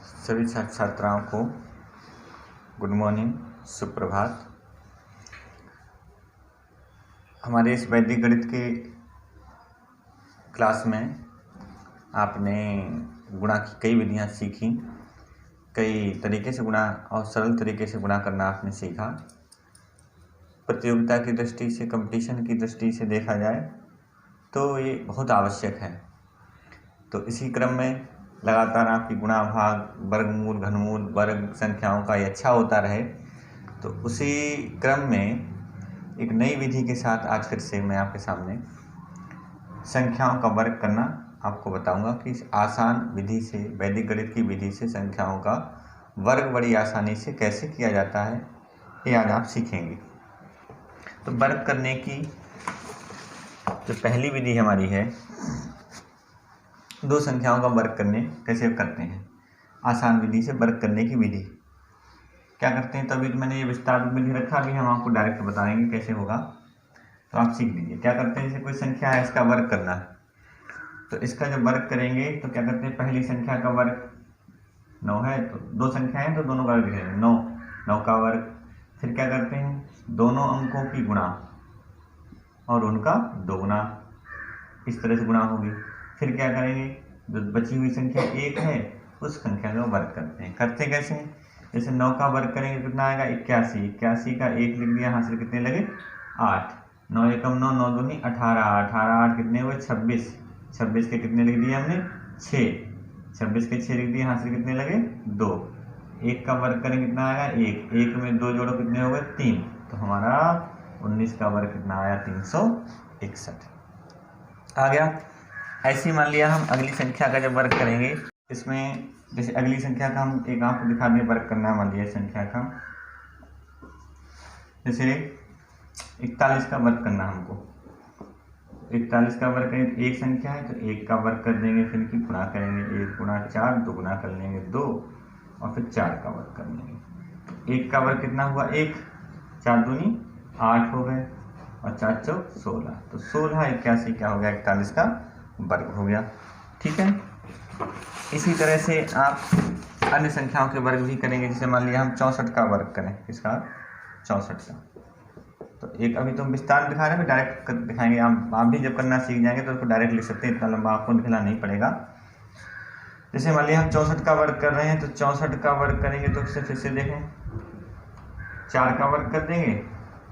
सभी छात्र छात्राओं को गुड मॉर्निंग, सुप्रभात। हमारे इस वैदिक गणित के क्लास में आपने गुणा की कई विधियां सीखी, कई तरीके से गुणा और सरल तरीके से गुणा करना आपने सीखा। प्रतियोगिता की दृष्टि से, कंपटीशन की दृष्टि से देखा जाए तो ये बहुत आवश्यक है। तो इसी क्रम में लगातार आपकी गुणा, भाग, वर्गमूल, घनमूल, वर्ग संख्याओं का ये अच्छा होता रहे। तो उसी क्रम में एक नई विधि के साथ आज फिर से मैं आपके सामने संख्याओं का वर्ग करना आपको बताऊंगा कि इस आसान विधि से, वैदिक गणित की विधि से संख्याओं का वर्ग बड़ी आसानी से कैसे किया जाता है, ये आज आप सीखेंगे। तो वर्ग करने की जो पहली विधि हमारी है, दो संख्याओं का वर्ग करने कैसे करते हैं, आसान विधि से वर्ग करने की विधि क्या करते हैं। तभी तो मैंने ये विस्तार में लिख रखा, अभी हम आपको डायरेक्ट बताएंगे कैसे होगा, तो आप सीख लीजिए। क्या करते हैं, जैसे कोई संख्या है, इसका वर्ग करना है, तो इसका जब वर्ग करेंगे तो क्या करते हैं, पहली संख्या का वर्ग 9 है, तो दो संख्या है तो दोनों का वर्ग है 9, 9 का वर्ग। फिर क्या करते हैं, दोनों अंकों की गुणा और उनका दोगुना, इस तरह से गुणा होगी। फिर क्या करेंगे, जो बची हुई संख्या 1 है उस संख्या का वर्ग करते हैं। करते कैसे, जैसे 9 का वर्ग करेंगे कितना आएगा 81, 81 का 1 लिख दिया, यहाँ से कितने लगे 8, 9 एकम 9, 9 दूनी 18, 18 8 कितने हुए 26, 26 के कितने लिख दिए हमने 6, 26 के 6 लिख दिए, यहाँ से कितने लगे 2। 1 का वर्ग करेंगे कितना आएगा 1, 1 में 2 जोड़ो कितने हो गए 3, तो हमारा 19 का वर्ग कितना आया 361 आ गया। ऐसे मान लिया हम अगली संख्या का जब वर्ग करेंगे, इसमें जैसे अगली संख्या का हम एक आपको दिखा दें वर्ग करना, मान लिया संख्या का जैसे 41 का वर्ग करना हमको। 41 का वर्ग करेंगे तो एक संख्या है तो 1 का वर्ग कर देंगे, फिर की गुणा करेंगे, 1 गुणा 4, 2 गुणा कर लेंगे 2 और फिर 4 का वर्ग कर लेंगे। 1 का वर्ग कितना हुआ 1, 4 दूनी 8 हो गए और 4 चौक 16, तो 16 81 क्या हो गया 41 का वर्ग हो गया। ठीक है, इसी तरह से आप अन्य संख्याओं के वर्ग भी करेंगे। जैसे मान लिया हम 64 का वर्ग करें, किसका 64 का, तो एक अभी तो हम विस्तार दिखा रहे हैं, डायरेक्ट दिखाएंगे। आप भी जब करना सीख जाएंगे तो उसको डायरेक्ट लिख सकते हैं, इतना लंबा आपको लिखना नहीं पड़ेगा। जैसे मान लिया हम 64 का वर्ग कर रहे हैं, तो 64 का वर्ग करेंगे तो इससे फिर से देखें 4 का वर्ग कर देंगे,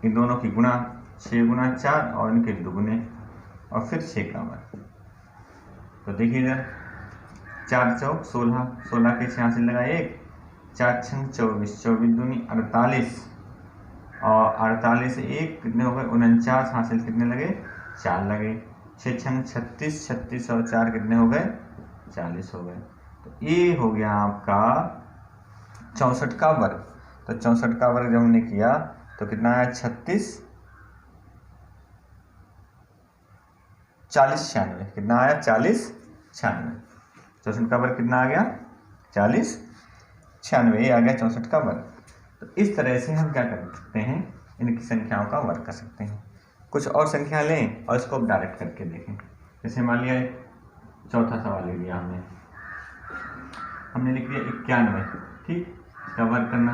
इन दोनों की गुणा 6 गुणा 4 और इनके दुगुने और फिर 6 का वर्ग। तो देखिए इधर 4 चौक 16, 16 के 6 से लगा 1, 4 छंग 24, 24 दूनी 48 और 48 से 1 कितने हो गए 49, हासिल कितने लगे 4 लगे, 6 छंग 36, 36 और 4 कितने हो गए 40 हो गए। तो ये हो गया आपका 64 का वर्ग। तो 64 का वर्ग जब हमने किया तो कितना आया 36, 40 96, कितना आया 40 96। 64 का वर्ग कितना आ गया 40 96, ये आ गया 64 का वर्ग। तो इस तरह से हम क्या कर सकते हैं, इनकी संख्याओं का वर्ग कर सकते हैं। कुछ और संख्या लें और इसको डायरेक्ट करके देखें। जैसे मान लिया चौथा सवाल ले लिया हमने लिख दिया 91, ठीक, इसका वर्ग करना।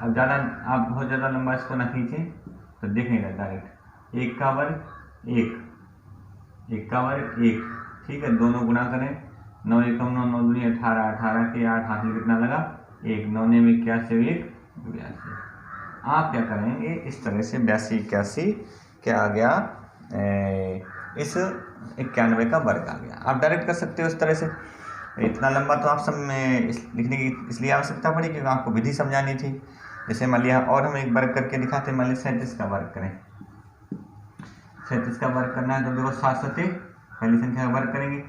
अब ज़्यादा आप बहुत ज़्यादा लंबा इसको ना खींचें, तो देखेंगे डायरेक्ट 1 का वर्ग 1, 1 का वर्ग 1, ठीक है, दोनों गुणा करें, 9 एकम 9, 9 दूनी 18, 18 के 8 हासिल कितना लगा 1, 9 ने 81, 1 82। आप क्या करेंगे इस तरह से 82 81 क्या आ गया, इस 91 का वर्ग आ गया। आप डायरेक्ट कर सकते हो इस तरह से। इतना लंबा तो आप सब में लिखने की इसलिए आवश्यकता पड़ी क्योंकि आपको विधि समझानी थी। जैसे मान लिया और हम एक वर्ग करके दिखाते, मान लिया 37 का वर्ग करें, 37 का वर्ग करना है तो देखो 7 सते पहली संख्या का वर्ग करेंगे,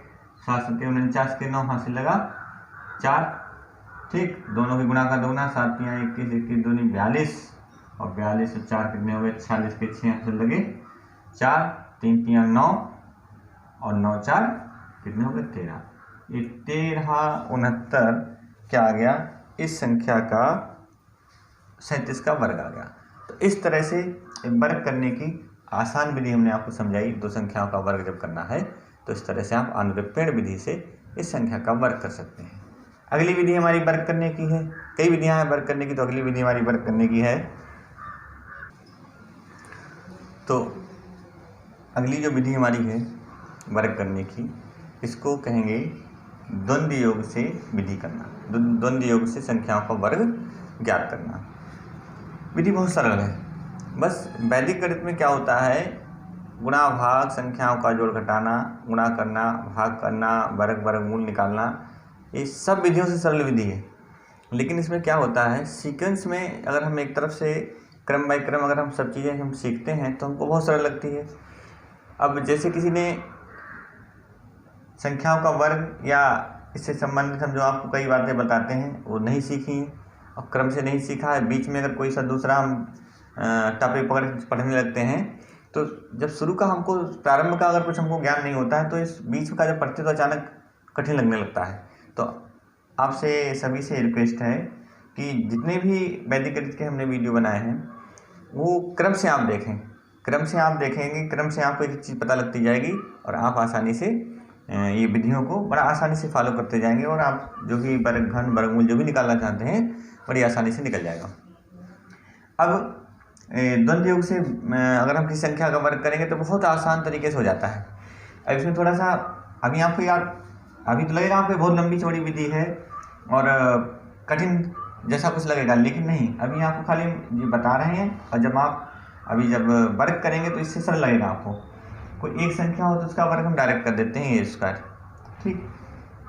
7 सते 49 के 9 हासिल लगा 4, ठीक, दोनों की गुणा का दोगुना, 7 तियाँ 21, 21 दूनी 42 और 42 और 4 कितने हो गए 46 के 6 हासिल लगे 4, 3 तियाँ 9 और 9 4 कितने हो गए 13। ये 13 69 क्या आ गया, इस संख्या का 37 का वर्ग आ गया। तो इस तरह से वर्ग करने की आसान विधि हमने आपको समझाई। दो संख्याओं का वर्ग जब करना है तो इस तरह से आप अनुरूपेण विधि से इस संख्या का वर्ग कर सकते हैं। अगली विधि हमारी वर्क करने की है, कई विधियां हैं वर्क करने की, तो अगली विधि हमारी वर्क करने की है। तो अगली जो विधि हमारी है वर्क करने की, इसको कहेंगे द्वंद्व योग से विधि करना, द्वंद्व योग से संख्याओं का वर्ग ज्ञात करना। विधि बहुत सरल है। बस वैदिक गणित में क्या होता है, गुणा भाग, संख्याओं का जोड़ घटाना, गुणा करना, भाग करना, वर्ग वर्गमूल निकालना, ये सब विधियों से सरल विधि है। लेकिन इसमें क्या होता है, सीक्वेंस में अगर हम एक तरफ से क्रम बाय क्रम अगर हम सब चीज़ें हम सीखते हैं तो हमको बहुत सरल लगती है। अब जैसे किसी ने संख्याओं का वर्ग या इससे संबंधित हम जो आपको कई बातें बताते हैं वो नहीं सीखी हैं और क्रम से नहीं सीखा है, बीच में अगर कोई सा दूसरा हम टॉपिक पढ़ने लगते हैं, तो जब शुरू का हमको प्रारंभ का अगर कुछ हमको ज्ञान नहीं होता है तो इस बीच का जब पढ़ते तो अचानक कठिन लगने लगता है। तो आपसे सभी से रिक्वेस्ट है कि जितने भी वैदिक गणित के हमने वीडियो बनाए हैं वो क्रम से आप देखें, क्रम से आप देखेंगे, क्रम से आपको एक चीज़ पता लगती जाएगी और आप आसानी से ये विधियों को बड़ा आसानी से फॉलो करते जाएंगे और आप जो भी वर्ग घन वर्गमूल जो भी निकालना चाहते हैं बड़ी आसानी से निकल जाएगा। अब द्वंद्व योग से अगर हम किसी संख्या का वर्ग करेंगे तो बहुत आसान तरीके से हो जाता है। अब इसमें थोड़ा सा अभी आपको याद, अभी तो लगेगा आपको बहुत लंबी चौड़ी विधि है और कठिन जैसा कुछ लगेगा, लेकिन नहीं, अभी आपको खाली ये बता रहे हैं और जब आप अभी जब वर्ग करेंगे तो इससे सरल लगेगा आपको। कोई एक संख्या हो तो उसका वर्ग हम डायरेक्ट कर देते हैं ए स्क्वायर, ठीक।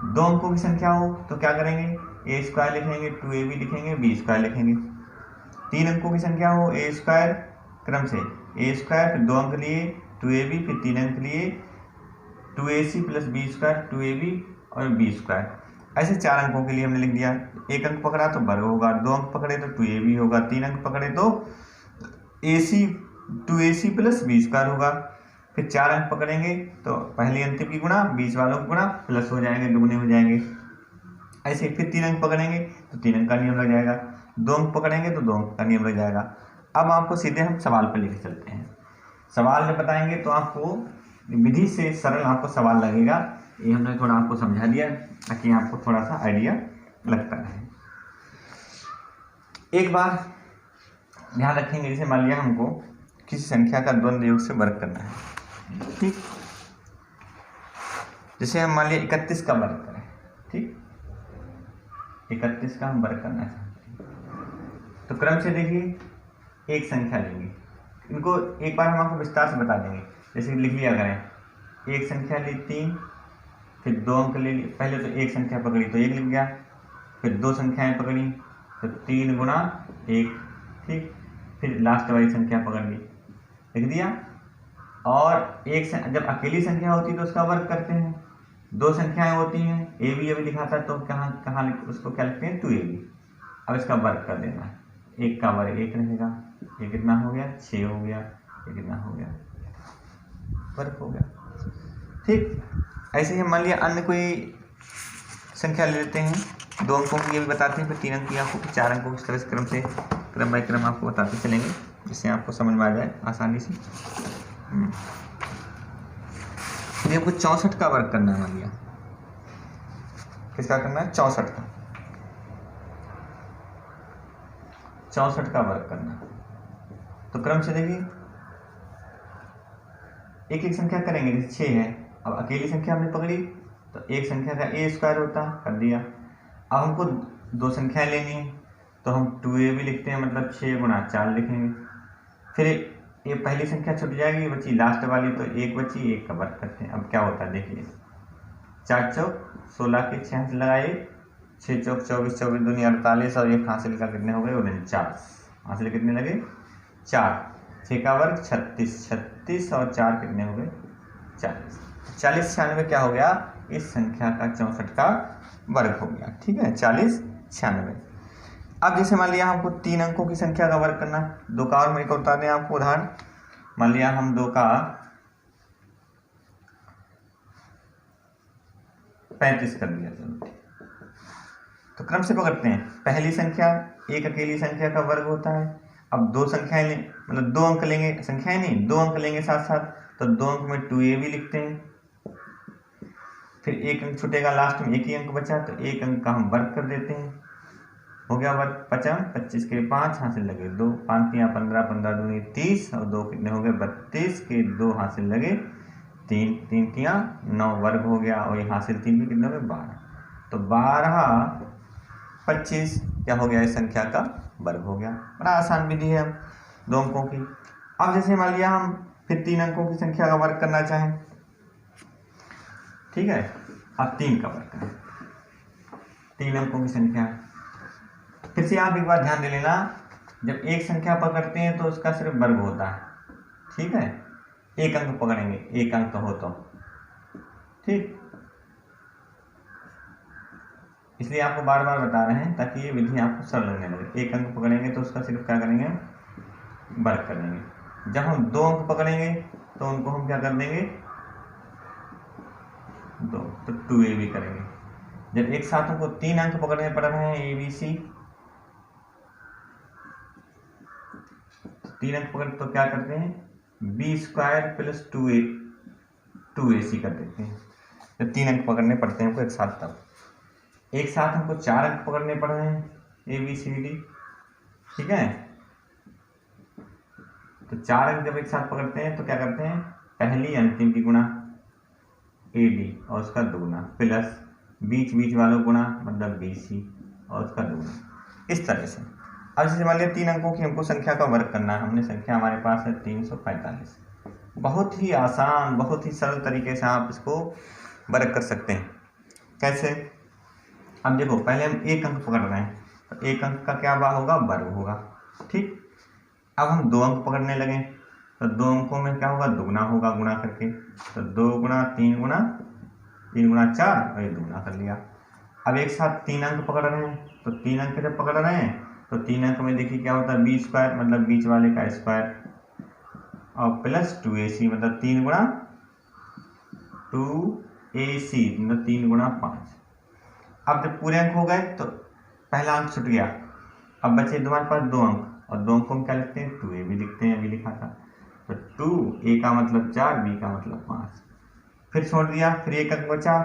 दो अंकों की संख्या हो तो क्या करेंगे, ए स्क्वायर लिखेंगे, 2ab लिखेंगे, बी स्क्वायर लिखेंगे। तीन अंकों की संख्या हो ए स्क्वायर क्रम से ए स्क्वायर, फिर दो अंक लिए 2ab, फिर तीन अंक लिए 2ac plus B square, 2ab और बी स्क्वायर। ऐसे चार अंकों के लिए हमने लिख दिया। एक अंक पकड़ा तो वर्ग होगा, दो अंक पकड़े तो 2ab होगा, तीन अंक पकड़े तो ac 2ac plus B square होगा। फिर चार अंक पकड़ेंगे तो पहली अंतिम की गुणा, बीच वालों की गुणा, प्लस हो जाएंगे, दुगने हो जाएंगे। ऐसे फिर तीन अंक पकड़ेंगे तो तीन अंक का नियम लग जाएगा, दो अंक पकड़ेंगे तो दो अंक का नियम लग जाएगा। अब आपको सीधे हम सवाल पर लेके चलते हैं। सवाल जब बताएंगे तो आपको विधि से सरल आपको सवाल लगेगा। ये हमने थोड़ा आपको समझा दिया ताकि आपको थोड़ा सा आइडिया लगता है। एक बार ध्यान रखेंगे, जैसे मान लिया हमको किसी संख्या का द्वंद्व योग से वर्ग करना है, ठीक। जैसे हम मान लिया 31 का वर्ग करें, ठीक, 31 का हम वर्ग करना चाहते हैं तो क्रम से देखिए एक संख्या लेंगे, इनको एक बार हम आपको विस्तार से बता देंगे। जैसे लिख लिया करें, एक संख्या ली 3, फिर दो अंक ले लिए, पहले तो एक संख्या पकड़ी तो एक लिख गया, फिर दो संख्याएं पकड़ी तो 3 गुणा 1, ठीक, फिर लास्ट वाली संख्या पकड़ ली, लिख दिया। और एक जब अकेली संख्या होती है तो उसका वर्ग करते हैं, दो संख्याएं होती हैं ए बी अभी लिखा था तो कहाँ कहाँ उसको क्या लिखते हैं 2ab। अब इसका वर्ग कर देना है, एक का वर्ग एक रहेगा, ये कितना हो गया 6 हो गया, ये कितना हो गया वर्ग हो गया, ठीक। ऐसे ही मान लिया अन्य कोई संख्या ले लेते हैं, दो अंकों की ये भी बताते हैं, फिर तीन अंक की आपको, फिर चार अंकों की तरह क्रम से क्रम बाय क्रम आपको बताते चलेंगे जिससे आपको समझ में आ जाए आसानी से। ये हमको 64 का वर्ग करना है, मान लिया किसका करना है 64 का, 64 का वर्ग करना है। तो क्रम से देखिए एक एक संख्या करेंगे, जैसे 6 है, अब अकेली संख्या हमने पकड़ी तो एक संख्या का ए स्क्वायर होता कर दिया। अब हमको दो संख्याएं लेनी है तो हम 2ab लिखते हैं, मतलब 6 गुणा 4 लिखेंगे। फिर ये पहली संख्या छूट जाएगी, बची लास्ट वाली तो एक बची, एक का वर्ग करते हैं। अब क्या होता है देखिए, 4 चौक 16 के 6 लगाए, 6 चौक 24, 24 दूनी 48 और एक हासिल का कितने हो गए 49, हासिल कितने लगे 4, 6 का वर्ग 36, 36 और 4 कितने हो गए 40, 40 96 क्या हो गया, इस संख्या का 64 का वर्ग हो गया, ठीक है 40 96। अब जैसे मान लिया हमको तीन अंकों की संख्या का वर्ग करना, दो का, और मैं बता दें आपको उदाहरण, मान लिया हम 2 का 35 कर दिया, चलो तो क्रम से पकड़ते हैं। पहली संख्या एक अकेली संख्या का वर्ग होता है। अब दो संख्याएं लें, मतलब दो अंक लेंगे, संख्याएं नहीं दो अंक लेंगे साथ साथ, तो दो अंक में 2ab लिखते हैं, फिर एक अंक छूटेगा, लास्ट में एक ही अंक बचा, तो एक अंक का हम वर्ग कर देते हैं, हो गया वर्ग। 25 के 5 हासिल लगे 2, 5 तियाँ 15, 15 दूनी 30 और 2 कितने हो गए 32 के 2 हासिल लगे 3, 3 तियाँ 9 वर्ग हो गया, और ये हासिल 3 भी कितने हो गए 12। तो 12 25 क्या हो गया, इस संख्या का वर्ग हो गया। बड़ा आसान विधि है, हम 2 अंकों की। अब जैसे मान लिया हम फिर 3 अंकों की संख्या का वर्ग करना चाहें, ठीक है, अब 3 का वर्ग करें, 3 अंकों की संख्या है। फिर से आप एक बार ध्यान दे लेना, जब एक संख्या पकड़ते हैं तो उसका सिर्फ वर्ग होता है, ठीक है। एक अंक पकड़ेंगे, एक अंक हो तो ठीक, इसलिए आपको बार बार बता रहे हैं ताकि ये विधि आपको सरल लगने लगे। एक अंक पकड़ेंगे तो उसका सिर्फ क्या करेंगे, वर्ग कर देंगे। जब हम 2 अंक पकड़ेंगे तो उनको हम क्या कर देंगे, 2, तो 2ab करेंगे। जब एक साथ हमको 3 अंक पकड़ने पड़ रहे हैं ABC, 3 अंक पकड़ तो क्या करते हैं, b² + 2ac कर देते हैं। जब 3 अंक पकड़ने पड़ते हैं हमको एक साथ, तब एक साथ हमको 4 अंक पकड़ने पड़ रहे हैं ABCD, ठीक है। तो 4 अंक जब एक साथ पकड़ते हैं तो क्या करते हैं, पहली अंतिम की गुणा AD और उसका दुगुना, प्लस बीच बीच वालों गुणा मतलब BC और उसका दुगुना, इस तरह से। अब जैसे मान लिया 3 अंकों की हमको संख्या का वर्ग करना है, हमने संख्या हमारे पास है 345। बहुत ही आसान, बहुत ही सरल तरीके से आप इसको वर्ग कर सकते हैं। कैसे, अब देखो पहले हम एक अंक पकड़ रहे हैं, तो एक अंक का क्या होगा, वर्ग होगा, ठीक। अब हम 2 अंक पकड़ने लगे तो 2 अंकों में क्या होगा, दुगना होगा, गुणा करके, तो 2 गुणा 3 गुणा 3 गुणा 4 और ये दुगना कर लिया। अब एक साथ 3 अंक पकड़ रहे हैं, तो 3 अंक जब पकड़ रहे हैं तो 3 अंक में देखिए क्या होता है, b² मतलब बीच वाले का स्क्वायर और प्लस 2ac मतलब 3 गुणा 2ac मतलब 3 गुणा 5। अब जब पूरे अंक हो गए तो पहला अंक छूट गया, अब बचे तुम्हारे पास 2 अंक, और 2 अंकों में क्या लिखते हैं, 2ab लिखते हैं, अभी लिखा था। तो 2a का मतलब 4, b का मतलब 5, फिर छोड़ दिया, फिर एक अंक बचा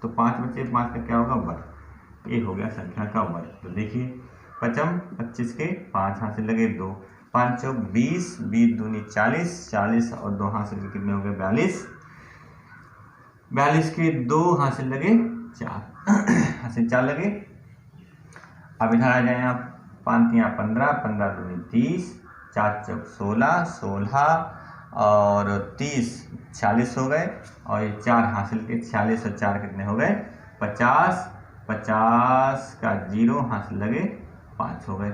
तो 5 बचे, 5 का क्या होगा, वर्ग। ये हो गया संख्या का वर्ग। तो देखिए 25 के 5 हासिल लगे 2, 5 चौक 20, 20 दूनी 40, 40 और 2 हासिल के कितने हो गए 42, 42 के 2 हासिल लगे 4 हासिल 4 लगे। अब इधर आ जाए आप, 5 तियाँ 15, 15 दूनी 30, 4 चौक 16, 16 और 30 46 हो गए, और ये 4 हासिल के 46 और 4 कितने हो गए 50, 50 का 0 हासिल लगे 5 हो गए,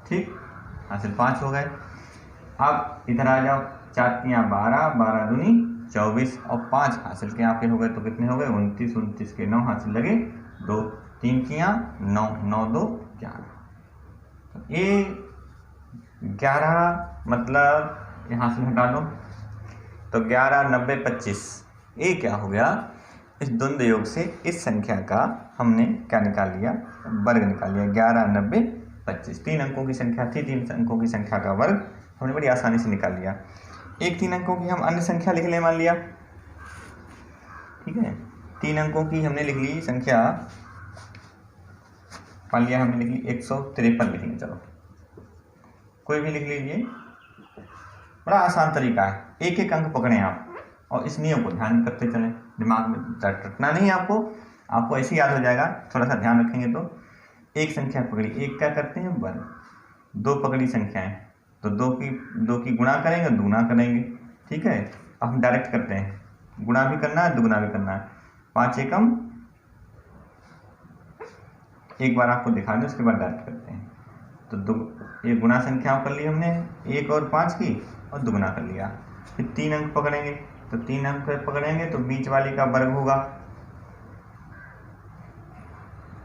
ठीक, हासिल 5 हो गए। अब इधर आ जाओ, 4 तियाँ 12, 12 दूनी 24 और 5 हासिल के आपके हो गए, तो कितने हो गए 29, 29 के 9 हासिल लगे 2, 3 तियाँ 9, 9 2 11। तो ये 11 मतलब यहाँ से हटा दो, तो 11 90 25, ये क्या हो गया, इस द्वंद्व योग से इस संख्या का हमने क्या निकाल लिया, वर्ग निकाल लिया। 11 90 25 3 अंकों की संख्या थी, 3 अंकों की संख्या का वर्ग हमने बड़ी आसानी से निकाल लिया। एक 3 अंकों की हम अन्य संख्या लिख लें, मान लिया, ठीक है, 3 अंकों की हमने लिख ली संख्या, मान लिया हमने लिख ली 153 लिखेंगे, चलो कोई भी लिख लीजिए, बड़ा आसान तरीका है। एक एक अंक पकड़ें आप और इस नियम को ध्यान करते चलें, दिमाग में रटना नहीं है आपको ऐसे याद हो जाएगा, थोड़ा सा ध्यान रखेंगे तो। एक संख्या पकड़ी, एक क्या करते हैं वर्ग, 2 पकड़ी संख्याएं तो 2 की गुणा करेंगे, दुगुना करेंगे, ठीक है। अब हम डायरेक्ट करते हैं, गुणा भी करना है दुगुना भी करना है, 5 एकम, एक बार आपको दिखा दें उसके बाद डायरेक्ट करते हैं। तो ये गुणा संख्याओं कर ली हमने, 1 और 5 की, और दुगुना कर लिया। फिर 3 अंक पकड़ेंगे, तो 3 अंक पकड़ेंगे तो बीच वाली का वर्ग होगा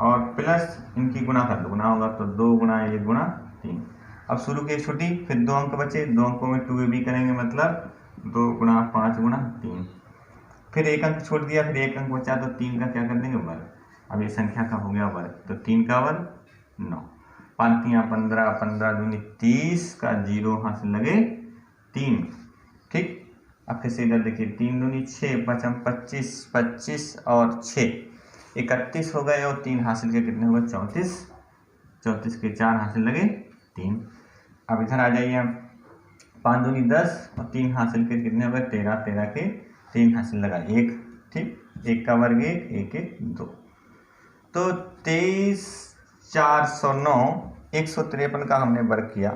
और प्लस इनकी गुणा का दुगुना होगा, तो 2 गुणा 1 गुणा 3। अब शुरू की छुट्टी, फिर 2 अंक बचे, 2 अंकों में 2ab करेंगे, मतलब 2 गुणा 5 गुणा 3। फिर एक अंक छोड़ दिया, फिर एक अंक बचा, तो 3 का क्या कर देंगे वर्ग। अब ये संख्या का हो गया वर्ग, तो 3 का वर्ग 9, 5 तियाँ 15, 15 दूनी 30 का 0 हासिल लगे 3, ठीक। अब फिर से इधर देखिए 3 दूनी 6, 5 25, 25 और 6 31 हो गए और 3 हासिल के कितने हो गए 34, 34 के 4 हासिल लगे 3। अब इधर आ जाइए आप 5 दूनी 10 और 3 हासिल के कितने हो गए 13, 13 के 3 हासिल लगा 1। ठीक, 1 का वर्ग 1, 1 1 2, तो 23 409 153 का हमने वर्ग किया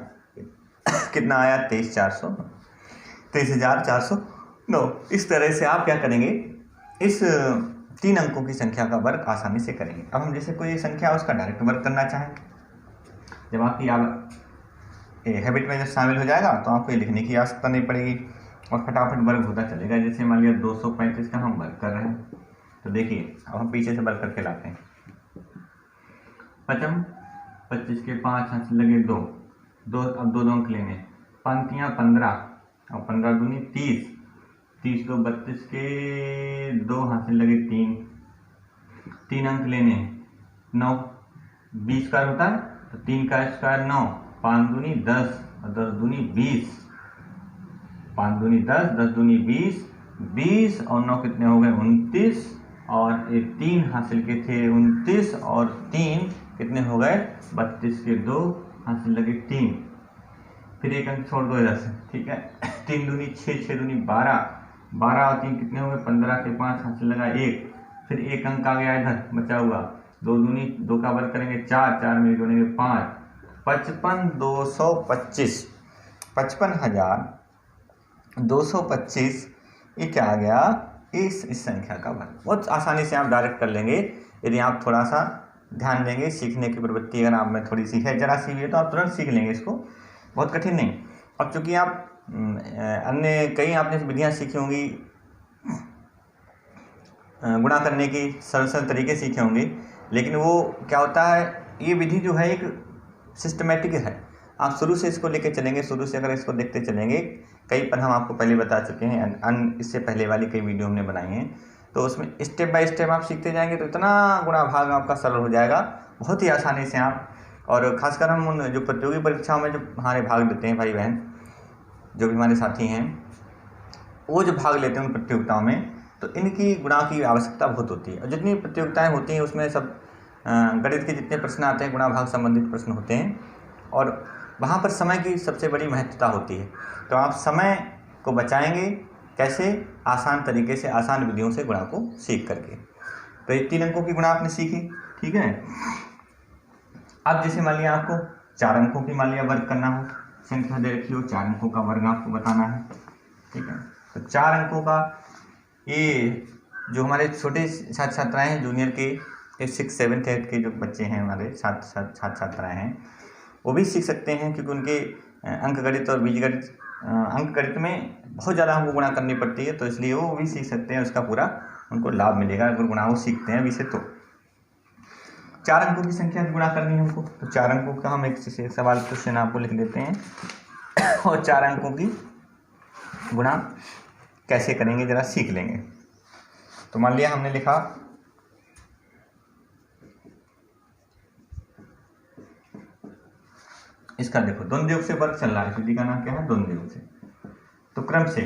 कितना आया 23,409। इस तरह से आप क्या करेंगे, इस 3 अंकों की संख्या का वर्ग आसानी से करेंगे। अब हम जैसे कोई संख्या उसका डायरेक्ट वर्ग करना चाहें, जब आपकी हैबिट में जब शामिल हो जाएगा तो आपको ये लिखने की आवश्यकता नहीं पड़ेगी और फटाफट वर्ग होता चलेगा। जैसे मान लिया 235 का हम वर्ग कर रहे हैं, तो देखिए अब हम पीछे से वर्ग करके लाते हैं। 25 के 5 हासिल लगे 2, अब 2 अंक लेंगे, पंक्तियाँ 15 और 15 दूनी 30, 30 2 32 के 2 हासिल लगे 3 अंक लेने 9, 20 का होता है तो 3 का स्क्वायर 9, 5 दूनी 10 और 10 दूनी 20, 5 दूनी 10, 10 दूनी 20, 20 और 9 कितने हो गए 29 और ये 3 हासिल के थे 29 और 3 कितने हो गए 32 के 2 हासिल लगे 3, फिर 1 अंक छोड़ दो इधर से। ठीक है, 3 दूनी 6, 6 दूनी 12, 12 और 3 कितने हो गए 15 के 5 हासिल लगा 1, फिर 1 अंक आ गया इधर बचा हुआ, 2 दूनी 2 का वर्ग करेंगे 4, 4 में जोड़ेंगे 5, 55 225, 55,225 ये क्या आ गया इस संख्या का वर्ग। बहुत आसानी से आप डायरेक्ट कर लेंगे यदि आप थोड़ा सा ध्यान देंगे। सीखने की प्रवृत्ति अगर आप में थोड़ी सी है, जरा सी भी है, तो आप तुरंत सीख लेंगे इसको, बहुत कठिन नहीं। अब चूंकि आप अन्य कई आपने विधियां सीखी होंगी, गुणा करने की सरल सरल तरीके सीखे होंगे, लेकिन वो क्या होता है ये विधि जो है एक सिस्टमेटिक है। आप शुरू से इसको लेके चलेंगे, शुरू से अगर इसको देखते चलेंगे, कई पर हम आपको पहले बता चुके हैं, इससे पहले वाली कई वीडियो हमने बनाई हैं, तो उसमें स्टेप बाय स्टेप आप सीखते जाएंगे तो इतना गुणा भाग आपका सरल हो जाएगा बहुत ही आसानी से आप। और खासकर हम उन जो प्रतियोगी परीक्षाओं में जो हमारे भाग लेते हैं भाई बहन, जो भी हमारे साथी हैं, वो जो भाग लेते हैं उन प्रतियोगिताओं में, तो इनकी गुणा की आवश्यकता बहुत होती है। और जितनी प्रतियोगिताएं होती हैं उसमें सब गणित के जितने प्रश्न आते हैं गुणा भाग संबंधित प्रश्न होते हैं, और वहाँ पर समय की सबसे बड़ी महत्वता होती है। तो आप समय को बचाएंगे कैसे, आसान तरीके से, आसान विधियों से गुणा को सीख करके। तो ये 3 अंकों की गुणा आपने सीखी। ठीक है, अब जैसे मान लिया आपको 4 अंकों की मान लिया वर्ग करना हो, संख्या दे रखी हो, 4 अंकों का वर्ग आपको बताना है। ठीक है, तो 4 अंकों का ये जो हमारे छोटे छात्र छात्राएं हैं, जूनियर के 6, 7, 8 के जो बच्चे हैं, हमारे छात्र छात्राएं हैं, वो भी सीख सकते हैं, क्योंकि उनके अंक गणित और बीजगणित, अंक गणित में बहुत ज़्यादा हमको गुणा करनी पड़ती है, तो इसलिए वो भी सीख सकते हैं, उसका पूरा उनको लाभ मिलेगा अगर गुणा वो सीखते हैं विषय। तो 4 अंकों की संख्या की गुणा करनी है हमको, तो 4 अंकों का हम एक सवाल क्वेश्चन आपको लिख देते हैं और 4 अंकों की गुणा कैसे करेंगे जरा सीख लेंगे। तो मान लिया हमने लिखा इसका, देखो द्वंद्व योग से वर्ग चल रहा है, विधि का नाम क्या है द्वंद्व योग से। तो क्रम से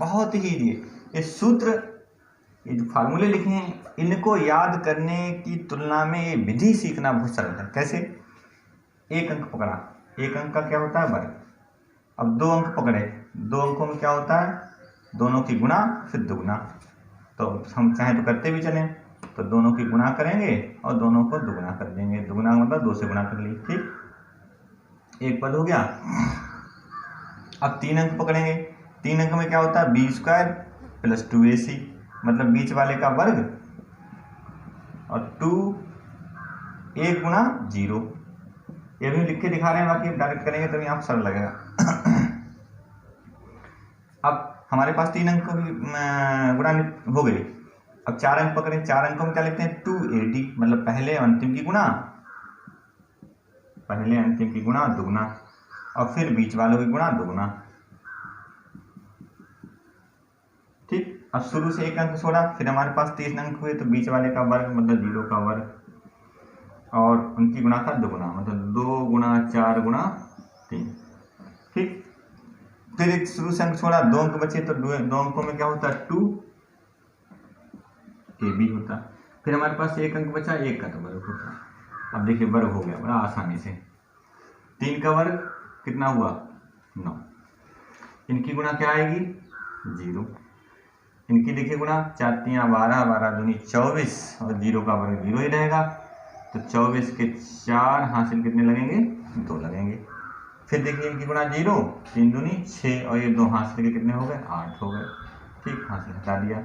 बहुत ही ये सूत्र, ये जो फार्मूले लिखे हैं, इनको याद करने की तुलना में ये विधि सीखना बहुत सरल है। कैसे, 1 अंक पकड़ा, 1 अंक का क्या होता है वर्ग, अब 2 अंक पकड़े, 2 अंकों में क्या होता है दोनों की गुणा फिर दुगुना, तो हम चाहे तो करते भी चलें, तो दोनों की गुणा करेंगे और दोनों को दुगुना कर देंगे, दुगुना मतलब 2 से गुणा कर ली। ठीक, एक पद हो गया। अब 3 अंक पकड़ेंगे, 3 अंक में क्या होता है b² + 2ac, मतलब बीच वाले का वर्ग और 2 1 गुणा 0, ये भी लिख के दिखा रहे हैं, बाकी डायरेक्ट करेंगे तभी आप सरल लगेगा। अब हमारे पास 3 अंकों की गुणा हो गई। अब 4 अंक पकड़े, 4 अंकों में क्या लिखते हैं 2ad, मतलब पहले अंतिम की गुणा, पहले अंतिम की गुणा दुगुना, और फिर बीच वालों की गुणा दुगुना। ठीक, अब शुरू से 1 अंक छोड़ा, फिर हमारे पास 3 अंक हुए, तो बीच वाले का वर्ग मतलब 0 का वर्ग और उनकी गुणा का दुगुना, मतलब 2 गुणा 4 गुणा 3। ठीक, फिर एक शुरू से अंक छोड़ा, 2 अंक बचे तो 2 अंकों में क्या होता है 2 AB होता। फिर हमारे पास 1 अंक बचा, 1 का तो वर्ग होता। अब देखिए वर्ग हो गया बड़ा आसानी से। 3 का वर्ग कितना हुआ 9, इनकी गुणा क्या आएगी 0, इनकी देखिए गुणा 4 तियाँ 12, 12 दूनी 24 और 0 का वर्ग 0 ही रहेगा। तो 24 के 4 हासिल कितने लगेंगे 2 लगेंगे। फिर देखिए इनकी गुणा 0, 3 दूनी 6 और ये 2 हासिल के कितने हो गए 8 हो गए। ठीक, हासिल हटा दिया।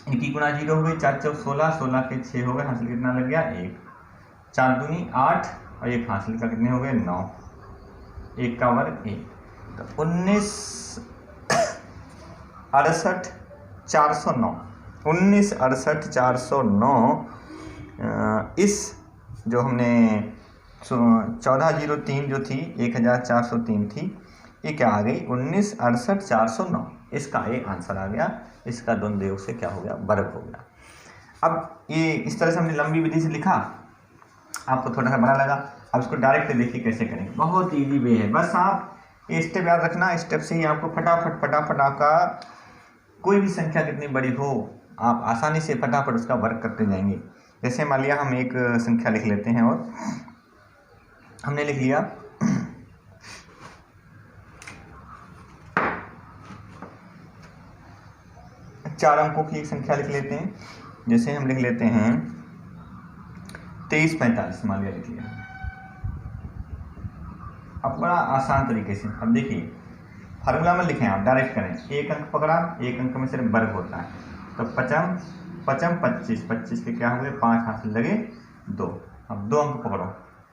इनकी गुणा 0 हो गई, 4 चौक 16, 16 के 6 हो गए, हासिल कितना लग गया 1, 4 दूनी 8 और 1 हासिल का कितने हो गए 9, 1 का वर्ग 1। तो 19 68 409, 19 68 409 इस जो हमने 1403 जो थी 1403 थी, ये क्या आ गई 19 68 409, इसका ये आंसर आ गया। इसका द्वंद्व योग से क्या हो गया वर्ग हो गया। अब ये इस तरह से हमने लंबी विधि से लिखा, आपको थोड़ा सा बड़ा लगा। अब इसको डायरेक्ट देखिए कैसे करेंगे, बहुत इजी वे है। बस आप ये स्टेप याद रखना, स्टेप से ही आपको फटाफट आपका कोई भी संख्या कितनी बड़ी हो आप आसानी से फटाफट उसका वर्ग करते जाएंगे। जैसे मान लिया हम एक संख्या लिख लेते हैं और हमने लिख लिया 4 अंकों की एक संख्या लिख लेते हैं। जैसे हम लिख लेते हैं 2345 मान लिया लिख लिया। अब बड़ा आसान तरीके से अब देखिए फार्मूला में लिखें, आप डायरेक्ट करें, 1 अंक पकड़ा, 1 अंक में सिर्फ वर्ग होता है। तो 5 25 25 के क्या हुए 5 हासिल लगे 2। अब 2 अंक पकड़ो,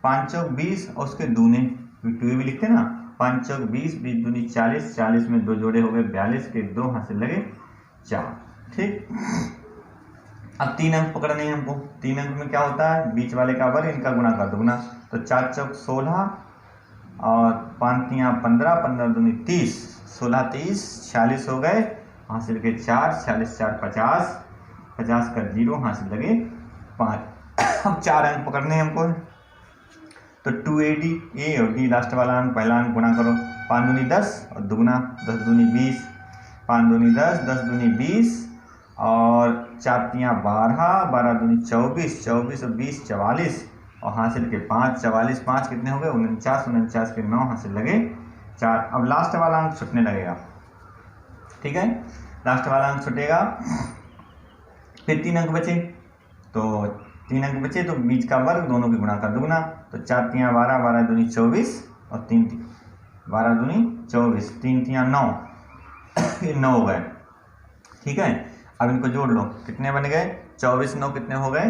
5 चौक 20 और उसके दूने 2 भी लिखते हैं ना, 5 चौक 20 20 दूनी 40, 40 में 2 जोड़े हो गए 42 के 2 हासिल लगे 4। ठीक, अब 3 अंक पकड़ने हैं हमको। 3 अंक में क्या होता है बीच वाले का वर्ग, इनका गुणा कर दोगुना। तो 4 चौक 16 और 5 तियाँ 15, 15 दूनी 30, 16 30 46 हो गए, हासिल के 4, 40 4 50, 50 का 0 हासिल लगे 5। अब 4 अंक पकड़ने हैं हमको, तो 2AD ए और डी लास्ट वाला अंक पहला अंक गुणा करो, 5 दूनी 10 और दुगुना 10 दूनी 20, 5 दूनी 10 10 दूनी 20 और 4 तियाँ 12, 12 दूनी 24, 24 और 20 44 और हासिल के 5, 44 5 कितने हो गए 49, 49 के 9 हासिल लगे 4। अब लास्ट वाला अंक छूटने लगेगा। ठीक है, लास्ट वाला अंक छूटेगा। फिर 3 अंक बचे, तो 3 अंक बचे तो बीच का वर्ग दोनों की गुणा कर दोगुना। तो 4 तियाँ 12, 12 दूनी 24 और 3 12 दूनी 24, 3 तियाँ 9 ये 9 हो गए। ठीक है, अब इनको जोड़ लो, कितने बन गए 24 9 कितने हो गए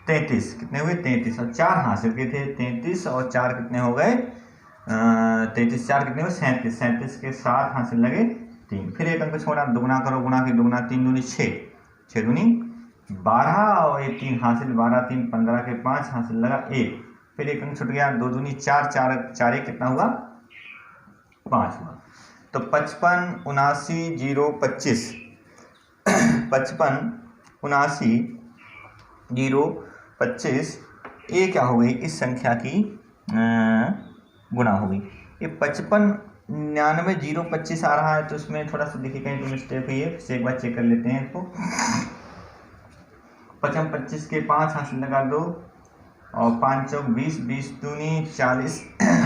33, कितने हुए 33 और 4 हासिल के थे 33 और 4 कितने हो गए 33 4 कितने हुए 37, 37 के 7 हासिल लगे 3। फिर एक अंक छोड़ा, दुगुना करो, गुणा की दुगुना 3 दूनी 6, 6 दूनी 12 और ये 3 हासिल 12 3 15 के 5 हासिल लगा 1। फिर एक अंक छूट गया, 2 दूनी 4, 4 4 कितना हुआ 5 हुआ। तो 55 79 0 25, 55 79 0 25 ये क्या हो गई इस संख्या की गुणा हो गई। ये 55 99 0 25 आ रहा है, तो इसमें थोड़ा सा देखिए कहीं तो मिस्टेक हुई है, फिर एक बार चेक कर लेते हैं इसको। 55 25 के 5 हासिल लगा 2 और 5 चौक 20 20 दूनी 40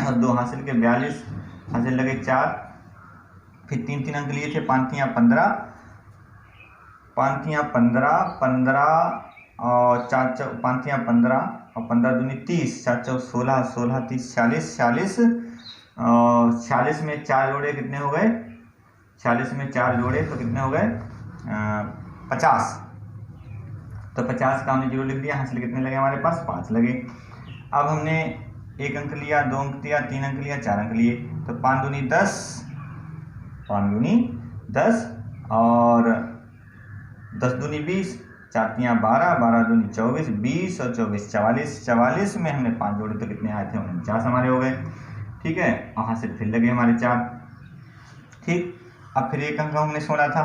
और 2 हासिल के 42 हासिल लगे 4। फिर 3 3 अंक लिए थे, 5 तियाँ 15, 5 तियाँ 15 15 और 4 चौक 5 तियाँ 15 और 15 दूनी 30, 4 चौक 16 16 30 40 40 और 46 में 4 जोड़े कितने हो गए 46 में 4 जोड़े तो कितने हो गए 50। तो 50 का हमने 0 लिख दिया, हासिल कितने लगे हमारे पास 5 लगे। अब हमने 1 अंक लिया, 2 अंक लिया, 3 अंक लिया, 4 अंक लिए, तो 5 दूनी 10, 5 दूनी 10 और 10 दूनी 20, 4 तियाँ 12, 12 दूनी 24, 20 और 24 44, 44 में हमने 5 जोड़े तो कितने आए थे 49 हमारे हो गए। ठीक है, वहाँ से फिर लगे हमारे 4। ठीक, अब फिर 1 अंक हमने छोड़ा था,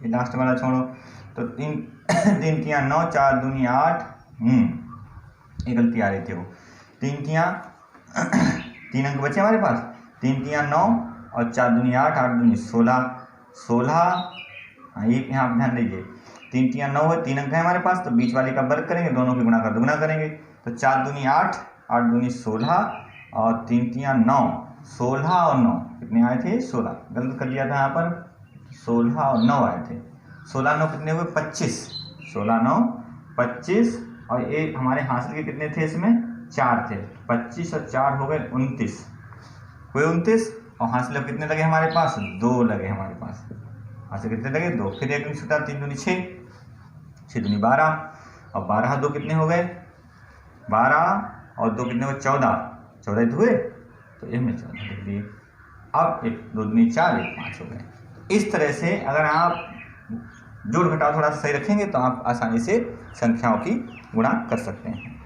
ये लास्ट वाला छोड़ो, तो 3 तियाँ 9, 4 दूनी 8, ये गलती आ रही थी वो 3 तियाँ 3 अंक बचे हमारे पास, 3 तियाँ 9 और 4 दूनी 8, 8 दूनी 16, 16। हाँ ये यहाँ आप ध्यान दीजिए, 3 तिया 9 है, 3 अंक है हमारे पास, तो बीच वाले का वर्ग करेंगे, दोनों की गुणा का दुगुना करेंगे। तो 4 दूनी 8, 8 दूनी 16 और 3 तिया 9, 16 और 9 कितने आए थे? 16। गलत कर दिया था यहाँ पर, 16 और 9 आए थे। 16 9 कितने हुए? 25। 16 9 25 और ये हमारे हासिल के कितने थे? इसमें 4 थे। 25 और 4 हो गए 29 हुए 29। और हासिल अब कितने लगे हमारे पास? 2 लगे हमारे पास। हासिल कितने लगे? 2। फिर एक छूटा, 3 दूनी 6, 6 दूनी 12 और 12 2 कितने हो गए? 12 और 2 कितने हुए? 14। 14 हुए, तो इसमें 14 लिख दिए। अब 1 2 दूनी 4, 1 5 हो गए। इस तरह से अगर आप जोड़ घटाव थोड़ा सही रखेंगे तो आप आसानी से संख्याओं की गुणा कर सकते हैं।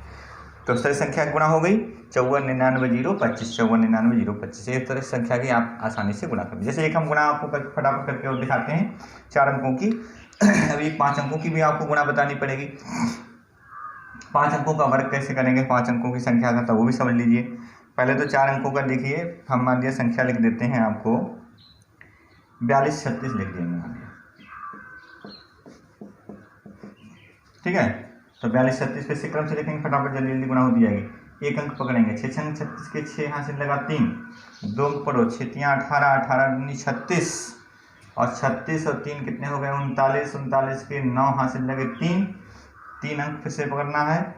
तो सही संख्या गुणा हो गई 54 99 0 25, 54 99 0 25। इस तरह संख्या की आप आसानी से गुणा कर। जैसे एक हम गुणा आपको फटाफट करके और दिखाते हैं 4 अंकों की। अभी 5 अंकों की भी आपको गुणा बतानी पड़ेगी। 5 अंकों का वर्ग कैसे करेंगे 5 अंकों की संख्या का, तो वो भी समझ लीजिए। पहले तो 4 अंकों का देखिए, हम मान लिया संख्या लिख देते हैं आपको 42 36 लिख देंगे मान लिया, ठीक है। तो 42 36 पे क्रम से लिखेंगे, फटाफट जल्दी जल्दी गुणा हो जाएगी। एक अंक पकड़ेंगे, 6 छंग 36 के 6 हासिल लगा 3, 2 अंक पढ़ो, 6 तिया 18, 18 दूनी 36 और 36 और 3 कितने हो गए? 39, 39 के 9 हासिल लगे 3, 3 अंक फिर से पकड़ना है,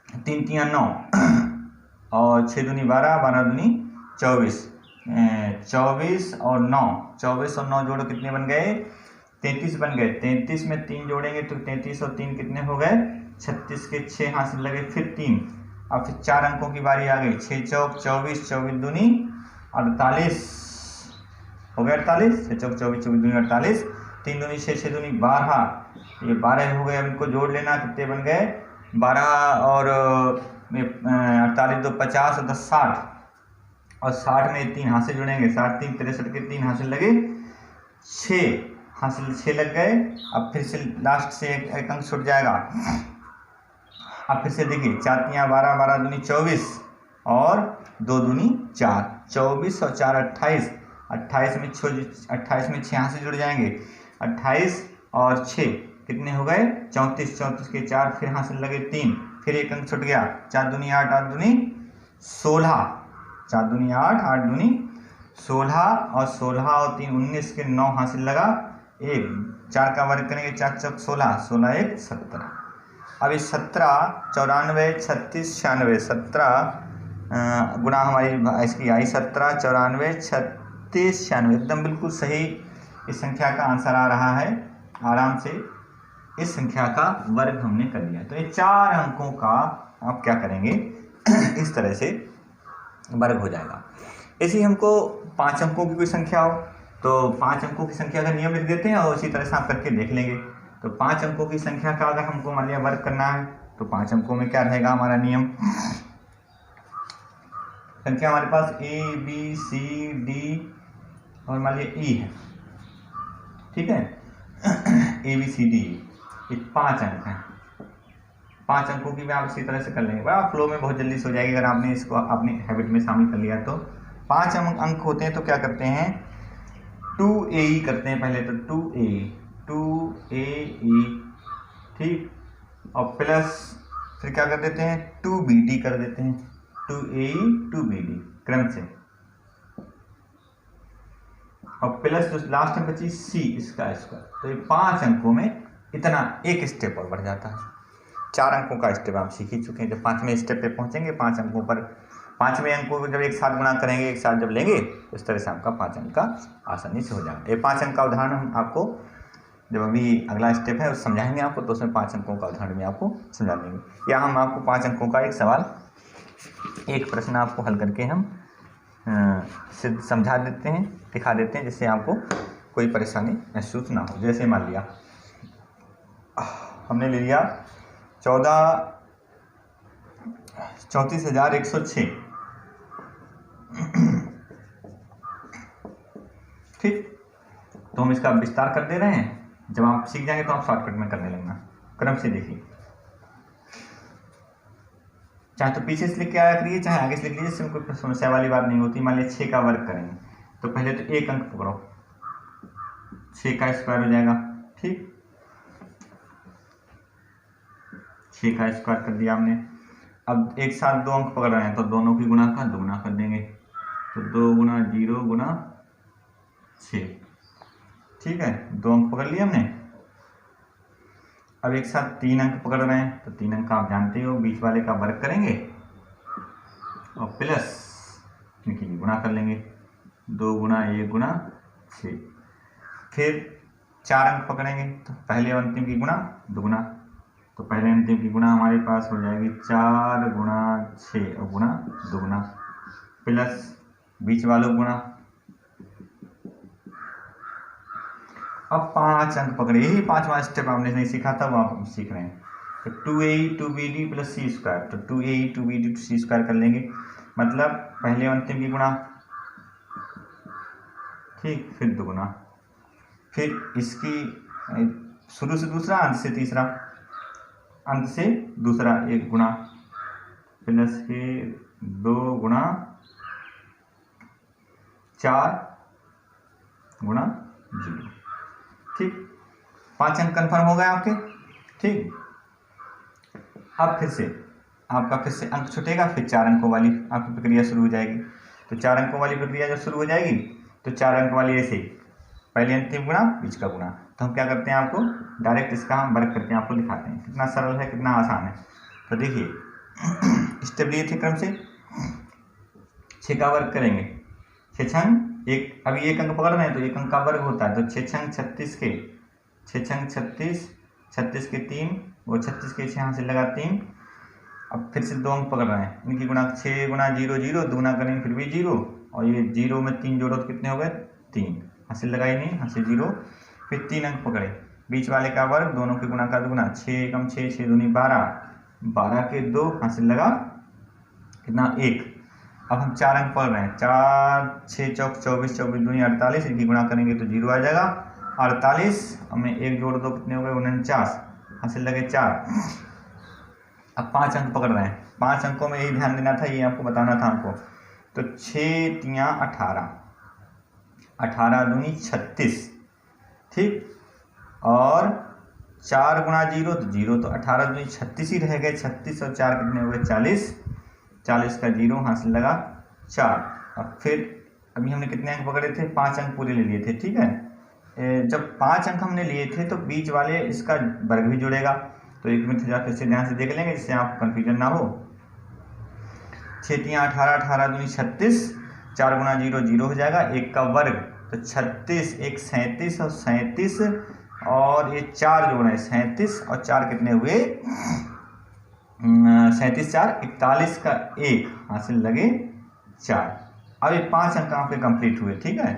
3 तिया 9 और 6 दूनी 12, 12 दूनी 24, 24 और 9, 24 और 9 जोड़ो कितने बन गए? 33 बन गए। 33 में 3 जोड़ेंगे तो 33 और 3 कितने हो गए? 36 के 6 हासिल लगे फिर 3। अब फिर 4 अंकों की बारी आ गई, 6 चौक 24, 24 दूनी 48 हो गए 48, 6 चौक 24, 24 दूनी 48, 3 दूनी 6, 6 दूनी 12, ये 12 हो गए। अब इनको जोड़ लेना, कितने बन गए? 12 और 48 2 50 और 10 60 और 60 में 3 हासिल जुड़ेंगे, 60 3 63 के 3 हासिल लगे 6 हासिल 6 लग गए। अब फिर से लास्ट से एक अंक छूट जाएगा। अब फिर से देखिए 4 तिया 12, 12 दूनी 24 और 2 दूनी 4, 24 और 4 28, 28 में 6 हासिल जुड़ जाएंगे, 28 और 6 कितने हो गए? 34, 34 के 4 फिर हासिल लगे 3, फिर एक अंक छूट गया, 4 दूनी 8, 8 दूनी 16, 4 दूनी 8, 8 दूनी 16 और 16 और 3 19 के 9 हासिल लगा 1, 4 का वर्ग करेंगे, 4 चौक 16, 16 1 17। अब इस 17 94 36 96 17 गुणा हमारी इसकी आई 17 94 36 96, एकदम बिल्कुल सही इस संख्या का आंसर आ रहा है। आराम से इस संख्या का वर्ग हमने कर लिया। तो ये 4 अंकों का आप क्या करेंगे इस तरह से वर्ग हो जाएगा। ऐसे ही हमको 5 अंकों की कोई संख्या हो तो 5 अंकों की संख्या का नियम लिख देते हैं और उसी तरह से आप करके देख लेंगे। तो 5 अंकों की संख्या का अगर हमको मान लिया वर्ग करना है तो 5 अंकों में क्या रहेगा हमारा नियम? संख्या हमारे पास A B C D और मान लिया E है, ठीक है। A B C D ये 5 अंक हैं। 5 अंकों की भी आप इसी तरह से कर लेंगे, बड़ा फ्लो में बहुत जल्दी से हो जाएगी अगर आपने इसको अपनी हैबिट में शामिल कर लिया। तो 5 अंक होते हैं तो क्या करते हैं 2AE करते हैं पहले, तो 2AE ठीक, और प्लस फिर क्या कर देते हैं 2BD कर देते हैं, 2AE 2BD क्रम से, और प्लस जो लास्ट में बची C इसका स्क्वायर। तो ये 5 अंकों में इतना एक स्टेप और बढ़ जाता है। 4 अंकों का स्टेप आप सीख ही चुके हैं। जब 5वें स्टेप पे पहुंचेंगे 5 अंकों पर, 5वें अंकों को जब एक साथ गुणा करेंगे, एक साथ जब लेंगे तो इस तरह से आपका 5 अंक का आसानी से हो जाएगा। ये 5 अंक का उदाहरण हम आपको जब अभी अगला स्टेप है उस समझाएंगे आपको, तो उसमें 5 अंकों का उदाहरण भी आपको समझा देंगे। या हम आपको 5 अंकों का एक सवाल, एक प्रश्न आपको हल करके हम सिद्ध समझा देते हैं, दिखा देते हैं, जिससे आपको कोई परेशानी महसूस ना हो। जैसे मान लिया हमने ले लिया 34,106, ठीक। तो हम इसका विस्तार कर दे रहे हैं। जब आप सीख जाएंगे तो आप शॉर्टकट में करने लगना। क्रम से देखिए, चाहे तो पीछे से लिख के आया करिए, चाहे आगे से लिख लीजिए, इसमें कोई समस्या वाली बात नहीं होती। मान लीजिए 6 का वर्ग करेंगे, तो पहले तो एक अंक पकड़ो, 6 का स्क्वायर हो जाएगा। ठीक, 6 का स्क्वायर कर दिया हमने। अब एक साथ 2 अंक पकड़ रहे हैं तो दोनों की गुणा का दुगुना कर देंगे, तो 2 गुना 0 गुना 6। ठीक है, 2 अंक पकड़ लिए हमने। अब एक साथ 3 अंक पकड़ रहे हैं तो 3 अंक आप जानते हो, बीच वाले का वर्ग करेंगे और प्लस इनकी गुणा कर लेंगे, 2 गुना 1 गुना 6। फिर 4 अंक पकड़ेंगे तो पहले और अंतिम की गुणा दुगुना, तो पहले अंतिम की गुणा हमारे पास हो जाएगी 4 गुना 6 और गुणा दुगुना प्लस बीच वालों गुणा। अब 5 अंक पकड़े, यही 5वां स्टेप हमने नहीं सीखा था वो आप सीख रहे हैं। तो 2a 2bd प्लस सी स्क्वायर, तो 2a 2bd सी स्क्वायर कर लेंगे, मतलब पहले अंतिम की गुणा, ठीक, फिर दुगुना, फिर इसकी शुरू से दूसरा अंत से तीसरा, अंत से दूसरा एक गुणा प्लस के 2 गुणा 4 गुणा 0। ठीक, 5 अंक कन्फर्म हो गए आपके। ठीक, अब फिर से आपका अंक छूटेगा, फिर 4 अंकों वाली आपकी प्रक्रिया शुरू हो जाएगी। तो 4 अंकों वाली प्रक्रिया जब शुरू हो जाएगी तो 4 अंक वाली ऐसे पहले अंतिम गुणा बीच का गुणा, तो हम क्या करते हैं, आपको डायरेक्ट इसका हम वर्क करके आपको दिखाते हैं, कितना सरल है, कितना आसान है। तो देखिए स्टेप लिए थे क्रम से, 6 का वर्ग करेंगे, 6 छंग एक, अभी एक अंक पकड़ रहे हैं तो एक अंक का वर्ग होता है, तो 6 छंग 36 के 6 छंग 36, 36 के 3, वो 36 के 6 यहाँ से लगा 3। अब फिर से 2 अंक पकड़ रहे हैं, इनकी गुणा 6 गुना 0 0, दुगुना करेंगे फिर भी 0, और ये 0 में 3 जोड़ो तो कितने हो गए 3, हासिल लगाई नहीं, हासिल 0। फिर 3 अंक पकड़े, बीच वाले का वर्ग, दोनों की गुणा का दुगुना, 6 कम 6 6 दूनी 12, 12 के 2, हासिल लगा कितना 1। अब हम 4 अंक पढ़ रहे हैं, 4 6 चौक 24, 24 दूनी 48, इनकी गुणा करेंगे तो 0 आ जाएगा 48, हमें 1 जोड़ दो कितने हो गए 49, हासिल लगे 4। अब 5 अंक पकड़ रहे हैं, 5 अंकों में यही ध्यान देना था, ये आपको बताना था हमको। तो 6 तियाँ 18, 18 दूनी 36, ठीक, और 4 गुणा 0 तो 0, तो 18 दूनी 36 ही रह गए, 36 और 4 कितने हो गए 40, 40 का 0 हासिल लगा 4। अब फिर अभी हमने कितने अंक पकड़े थे, 5 अंक पूरे ले लिए थे। ठीक है, जब 5 अंक हमने लिए थे तो बीच वाले इसका वर्ग भी जुड़ेगा, तो एक मिनट फिर से ध्यान से देख लेंगे जिससे आपको कन्फ्यूजन ना हो। 6 तियाँ 18, 18 दूनी 36, 4 गुणा 0 0 हो जाएगा, 1 का वर्ग, तो 36 1 37 और 37, और ये 4 जोड़ है 37 और 4 कितने हुए 37 4 41 का 1 हासिल लगे 4। अब ये 5 अंक आपके कंप्लीट हुए। ठीक है,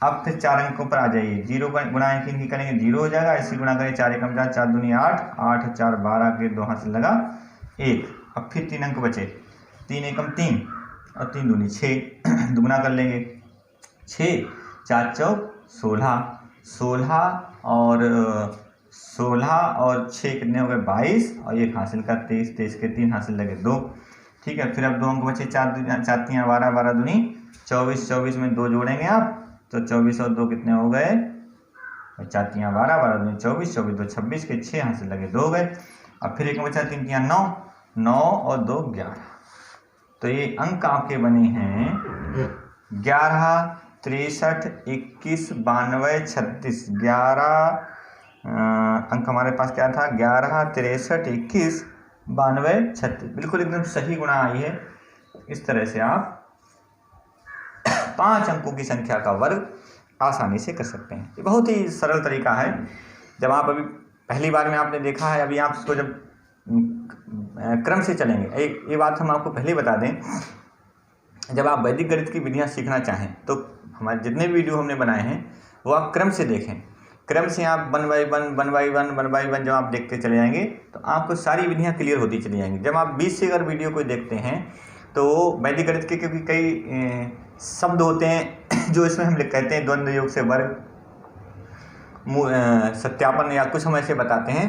अब फिर 4 अंकों पर आ जाइए, 0 गुणा इनकी करेंगे 0 हो जाएगा, इसी गुणा करें 4 एकम 4, 4 दूनी 8, 8 4 12 के 2 हासिल लगा 1। अब फिर 3 अंक बचे, 3 एकम 3 और 3 दूनी 6, दुगुना कर लेंगे, 6 4 चौक 16, 16 और 6 कितने हो गए 22, और 1 हासिल का 23, 23 के 3 हासिल लगे 2। ठीक है, फिर अब 2 अंक बचे, 4 तियाँ 12, 12 दूनी 24, 24 में 2 जोड़ेंगे आप तो 24 और 2 कितने हो गए, 4 तियाँ 12, 12 दूनी 24, 24 2 26 के 6 हासिल लगे 2 हो गए। अब फिर एक बचा 3 तियाँ 9, 9 और 2 11, तो ये अंक आपके बने हैं 11 63 21 92 36। 11 अंक हमारे पास क्या था, 11 63 21 92 36, बिल्कुल एकदम सही गुणा आई है। इस तरह से आप 5 अंकों की संख्या का वर्ग आसानी से कर सकते हैं। ये बहुत ही सरल तरीका है। जब आप अभी पहली बार में आपने देखा है, अभी आप इसको जब क्रम से चलेंगे, ये बात हम आपको पहले बता दें, जब आप वैदिक गणित की विधियां सीखना चाहें तो हमारे जितने भी वीडियो हमने बनाए हैं वो आप क्रम से देखें। क्रम से आप 1 बाई 1 जब आप देखते चले जाएंगे तो आपको सारी विधियां क्लियर होती चली जाएंगी। जब आप बीच से अगर वीडियो को देखते हैं तो वैदिक गणित के क्योंकि कई शब्द होते हैं जो इसमें हम कहते हैं द्वंद्व योग से वर्ग, सत्यापन या कुछ हम ऐसे बताते हैं,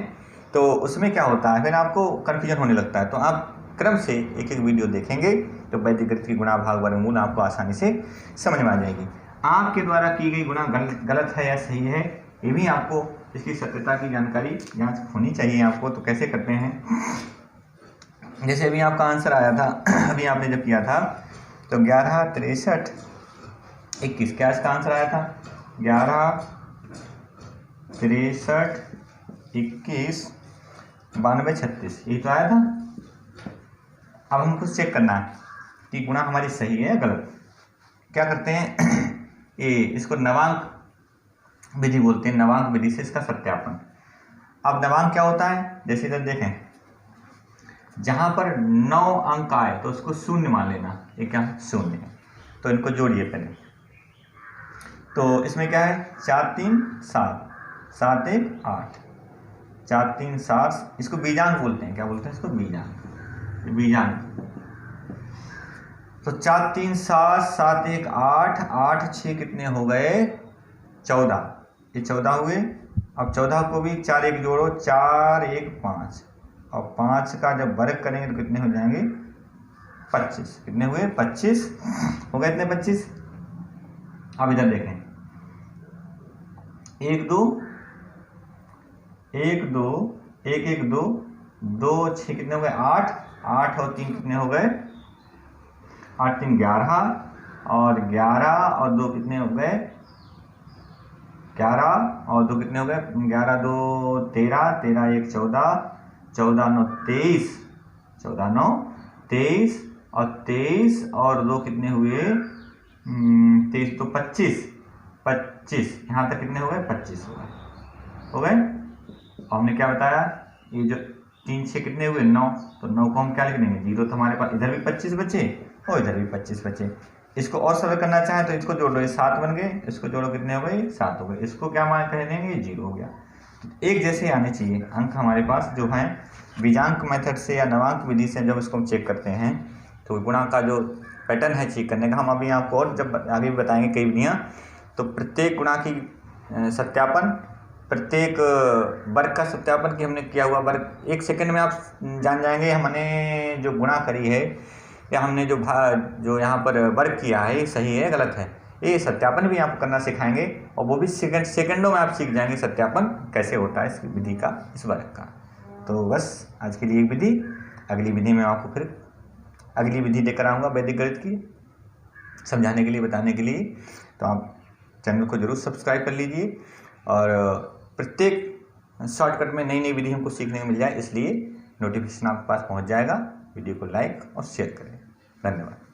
तो उसमें क्या होता है फिर आपको कन्फ्यूजन होने लगता है। तो आप क्रम से एक एक वीडियो देखेंगे तो वैदिक गणित की गुणा भाग वर्गमूल आपको आसानी से समझ में आ जाएगी। आपके द्वारा की गई गुणा गलत है या सही है, ये भी आपको इसकी सत्यता की जानकारी जांच होनी चाहिए आपको। तो कैसे करते हैं, जैसे अभी आपका आंसर आया था, अभी आपने जब किया था तो 11 63 21, क्या इसका आंसर आया था? 11 63 21 92 36, यही तो आया था। अब हमको चेक करना है कि गुणा हमारी सही है या गलत। क्या करते हैं, ये इसको नवांक विधि बोलते हैं, नवांक विधि से इसका सत्यापन। अब नवांक क्या होता है, जैसे इधर देखें, जहां पर 9 अंक आए तो उसको शून्य मान लेना, ये क्या है? शून्य है। तो इनको जोड़िए पहले। तो इसमें क्या है? 4 3 7 7 1 8, 4 3 7, इसको बीजांक बोलते हैं। क्या बोलते हैं इसको? बीजांक, बीजांक। तो 4 3 7 7 1 8, 8 6 कितने हो गए? 14, ये 14 हुए। अब 14 को भी 4 1 जोड़ो, 4 1 5, और 5 का जब वर्ग करेंगे तो कितने हो जाएंगे? 25। कितने हुए? 25 हो गए। इतने 25। अब इधर देखें, 1 2 1 2 1 1 2 2 6 कितने हो गए? 8 8 और 3 कितने हो गए? 8 3 11, और 11 और 2 कितने हो गए? 11 और 2 कितने हो गए? 11 2 13, 13 1 14, 14 9 23, 14 9 23, और 23 और 2 कितने हुए? 23 तो 25, 25 यहाँ तक कितने हो गए? 25 हो गए, हो गए। हमने क्या बताया, ये जो 3 6 कितने हुए? 9, तो 9 को हम क्या लिख देंगे? 0। तो हमारे पास इधर भी 25 बचे और इधर भी 25 बचे। इसको और सरल करना चाहें तो इसको जोड़ लो, ये 7 बन गए, इसको जोड़ो, कितने हो गए? 7 हो गए। इसको क्या मान कह देंगे? 0 हो गया। तो एक जैसे आने चाहिए अंक हमारे पास जो हैं बीजांक मेथड से या नवांक विधि से। जब इसको हम चेक करते हैं तो गुणा का जो पैटर्न है चेक करने का, हम अभी आपको और जब आगे भी बताएंगे कई विधियाँ। तो प्रत्येक गुणा की सत्यापन, प्रत्येक वर्ग का सत्यापन कि हमने किया हुआ वर्ग 1 सेकंड में आप जान जाएंगे हमने जो गुणा करी है या हमने जो यहाँ पर वर्ग किया है, ये सही है गलत है। ये सत्यापन भी आपको करना सिखाएंगे, और वो भी सेकंडों में आप सीख जाएंगे सत्यापन कैसे होता है इस विधि का, इस वर्ग का। तो बस आज के लिए एक विधि, अगली विधि में आपको फिर अगली विधि लेकर आऊँगा वैदिक गणित की, समझाने के लिए, बताने के लिए। तो आप चैनल को जरूर सब्सक्राइब कर लीजिए, और प्रत्येक शॉर्टकट में नई नई विधि हमको सीखने को मिल जाए, इसलिए नोटिफिकेशन आपके पास पहुंच जाएगा। वीडियो को लाइक और शेयर करें। धन्यवाद।